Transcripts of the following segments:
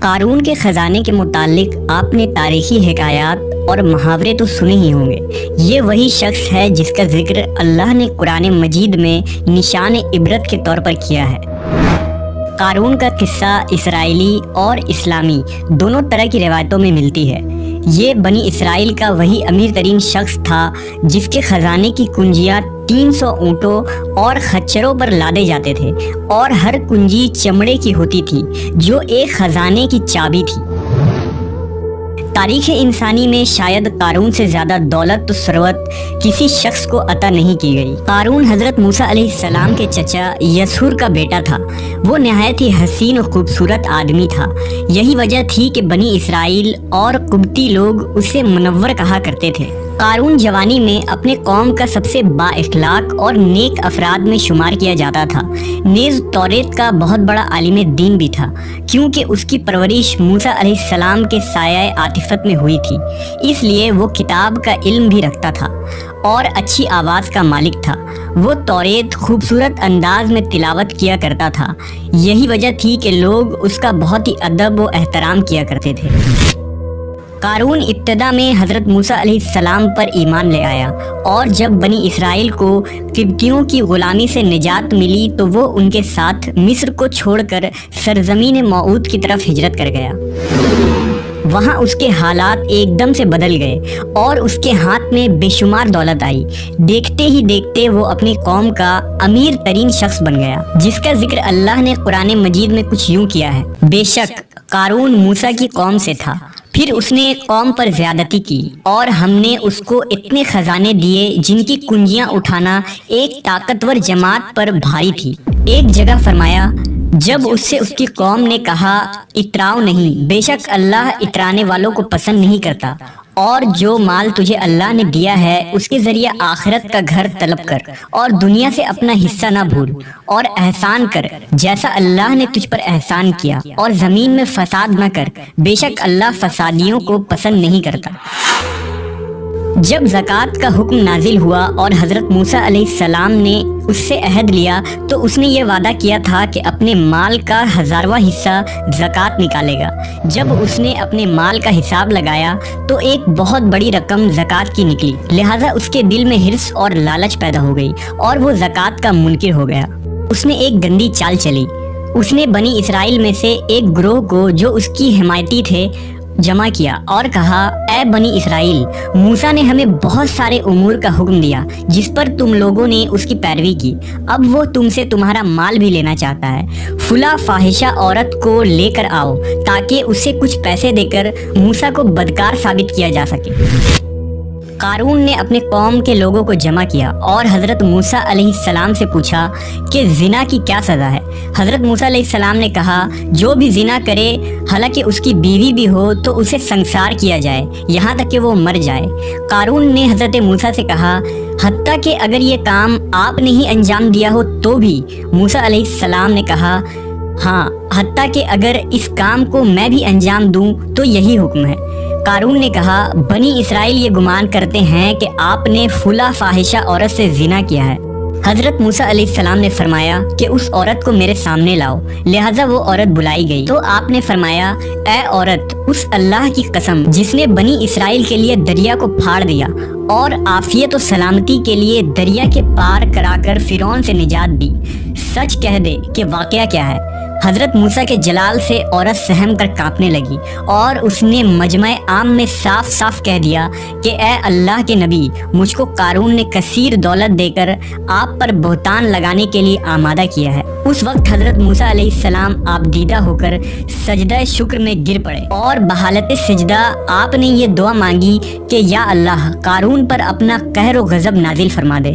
قارون کے خزانے کے متعلق آپ نے تاریخی حکایات اور محاورے تو سنے ہی ہوں گے۔ یہ وہی شخص ہے جس کا ذکر اللہ نے قرآن مجید میں نشان عبرت کے طور پر کیا ہے۔ قارون کا قصہ اسرائیلی اور اسلامی دونوں طرح کی روایتوں میں ملتی ہے۔ یہ بنی اسرائیل کا وہی امیر ترین شخص تھا جس کے خزانے کی کنجیاں 300 اونٹوں اور خچروں پر لادے جاتے تھے، اور ہر کنجی چمڑے کی ہوتی تھی جو ایک خزانے کی چابی تھی۔ تاریخ انسانی میں شاید قارون سے زیادہ دولت و ثروت کسی شخص کو عطا نہیں کی گئی۔ قارون حضرت موسیٰ علیہ السلام کے چچا یسہور کا بیٹا تھا۔ وہ نہایت ہی حسین و خوبصورت آدمی تھا۔ یہی وجہ تھی کہ بنی اسرائیل اور قبطی لوگ اسے منور کہا کرتے تھے۔ قارون جوانی میں اپنے قوم کا سب سے با اخلاق اور نیک افراد میں شمار کیا جاتا تھا۔ نیز توریت کا بہت بڑا عالم دین بھی تھا، کیونکہ اس کی پرورش موسیٰ علیہ السلام کے سایہ عاطفت میں ہوئی تھی، اس لیے وہ کتاب کا علم بھی رکھتا تھا اور اچھی آواز کا مالک تھا۔ وہ توریت خوبصورت انداز میں تلاوت کیا کرتا تھا۔ یہی وجہ تھی کہ لوگ اس کا بہت ہی ادب و احترام کیا کرتے تھے۔ قارون ابتدا میں حضرت موسیٰ علیہ السلام پر ایمان لے آیا، اور جب بنی اسرائیل کو قبطیوں کی غلامی سے نجات ملی تو وہ ان کے ساتھ مصر کو چھوڑ کر سرزمین موعود کی طرف ہجرت کر گیا۔ وہاں اس کے حالات ایک دم سے بدل گئے اور اس کے ہاتھ میں بے شمار دولت آئی۔ دیکھتے ہی دیکھتے وہ اپنی قوم کا امیر ترین شخص بن گیا، جس کا ذکر اللہ نے قرآن مجید میں کچھ یوں کیا ہے: بے شک قارون موسیٰ کی قوم سے تھا، پھر اس نے قوم پر زیادتی کی، اور ہم نے اس کو اتنے خزانے دیے جن کی کنجیاں اٹھانا ایک طاقتور جماعت پر بھاری تھی۔ ایک جگہ فرمایا، جب اس سے اس کی قوم نے کہا اتراؤ نہیں، بے شک اللہ اترانے والوں کو پسند نہیں کرتا، اور جو مال تجھے اللہ نے دیا ہے اس کے ذریعے آخرت کا گھر طلب کر، اور دنیا سے اپنا حصہ نہ بھول، اور احسان کر جیسا اللہ نے تجھ پر احسان کیا، اور زمین میں فساد نہ کر، بے شک اللہ فسادیوں کو پسند نہیں کرتا۔ جب زکوٰۃ کا حکم نازل ہوا اور حضرت موسیٰ علیہ السلام نے اس سے عہد لیا تو اس نے یہ وعدہ کیا تھا کہ اپنے مال کا 1000واں حصہ زکوٰۃ نکالے گا۔ جب اس نے اپنے مال کا حساب لگایا تو ایک بہت بڑی رقم زکوٰۃ کی نکلی، لہٰذا اس کے دل میں حرص اور لالچ پیدا ہو گئی اور وہ زکوٰۃ کا منکر ہو گیا۔ اس نے ایک گندی چال چلی۔ اس نے بنی اسرائیل میں سے ایک گروہ کو جو اس کی حمایتی تھے جمع کیا اور کہا، اے بنی اسرائیل، موسیٰ نے ہمیں بہت سارے امور کا حکم دیا جس پر تم لوگوں نے اس کی پیروی کی، اب وہ تم سے تمہارا مال بھی لینا چاہتا ہے۔ فلاں فاحشہ عورت کو لے کر آؤ تاکہ اسے کچھ پیسے دے کر موسیٰ کو بدکار ثابت کیا جا سکے۔ قارون نے اپنے قوم کے لوگوں کو جمع کیا اور حضرت موسیٰ علیہ السلام سے پوچھا کہ زنا کی کیا سزا ہے؟ حضرت موسیٰ علیہ السلام نے کہا، جو بھی زنا کرے حالانکہ اس کی بیوی بھی ہو تو اسے سنسار کیا جائے یہاں تک کہ وہ مر جائے۔ قارون نے حضرت موسیٰ سے کہا، حتیٰ کہ اگر یہ کام آپ نے ہی انجام دیا ہو تو بھی؟ موسیٰ علیہ السلام نے کہا، ہاں، حتیٰ کہ اگر اس کام کو میں بھی انجام دوں تو یہی حکم ہے۔ قارون نے کہا، بنی اسرائیل یہ گمان کرتے ہیں کہ آپ نے فلاں فاحشہ عورت سے زنا کیا ہے۔ حضرت موسیٰ علیہ السلام نے فرمایا کہ اس عورت کو میرے سامنے لاؤ، لہٰذا وہ عورت بلائی گئی تو آپ نے فرمایا، اے عورت، اس اللہ کی قسم جس نے بنی اسرائیل کے لیے دریا کو پھاڑ دیا اور عافیت و سلامتی کے لیے دریا کے پار کرا کر فرعون سے نجات دی، سچ کہہ دے کہ واقعہ کیا ہے۔ حضرت موسیٰ کے جلال سے عورت سہم کر کانپنے لگی اور اس نے مجمع عام میں صاف صاف کہہ دیا کہ اے اللہ کے نبی، مجھ کو قارون نے کثیر دولت دے کر آپ پر بہتان لگانے کے لیے آمادہ کیا ہے۔ اس وقت حضرت موسیٰ علیہ السلام آپ دیدہ ہو کر سجدہ شکر میں گر پڑے اور بحالت سجدہ آپ نے یہ دعا مانگی کہ یا اللہ، قارون پر اپنا قہر و غضب نازل فرما دے۔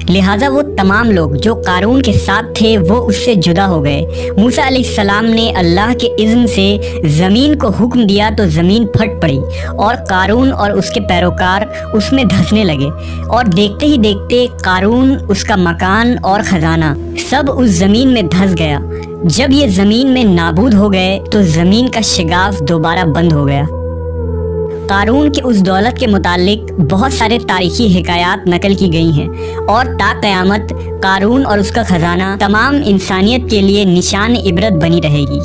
لہٰذا وہ تمام لوگ جو قارون کے ساتھ تھے وہ اس سے جدا ہو گئے۔ موسیٰ علیہ السلام نے اللہ کے اذن سے زمین کو حکم دیا تو زمین پھٹ پڑی اور قارون اور اس کے پیروکار اس میں دھنسنے لگے، اور دیکھتے ہی دیکھتے قارون، اس کا مکان اور خزانہ سب اس زمین میں دھنس گیا۔ جب یہ زمین میں نابود ہو گئے تو زمین کا شگاف دوبارہ بند ہو گیا۔ قارون کی اس دولت کے متعلق بہت سارے تاریخی حکایات نقل کی گئی ہیں، اور تا قیامت قارون اور اس کا خزانہ تمام انسانیت کے لیے نشان عبرت بنی رہے گی۔